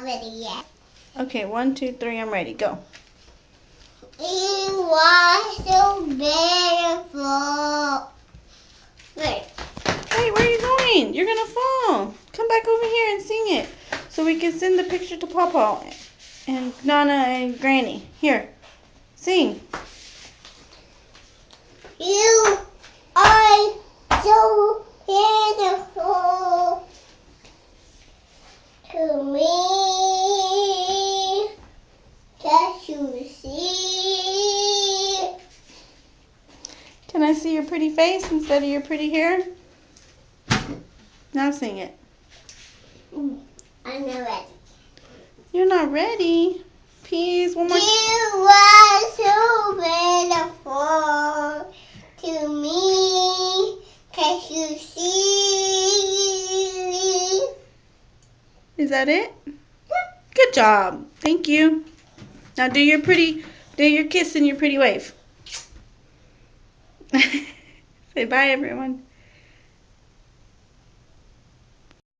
ready yet. Okay, 1, 2, 3, I'm ready. Go. You are so beautiful. Wait. Hey, where are you going? You're gonna fall. Come back over here and sing it so we can send the picture to Papa and Nana and Granny. Here, sing. You are so beautiful to me. Can't you see? Can I see your pretty face instead of your pretty hair? Now sing it. I'm not ready. You're not ready. Please, one more time. You are so beautiful to me. Can't you see? Is that it? Good job. Thank you. Now do your kiss and your pretty wave. Say bye, everyone.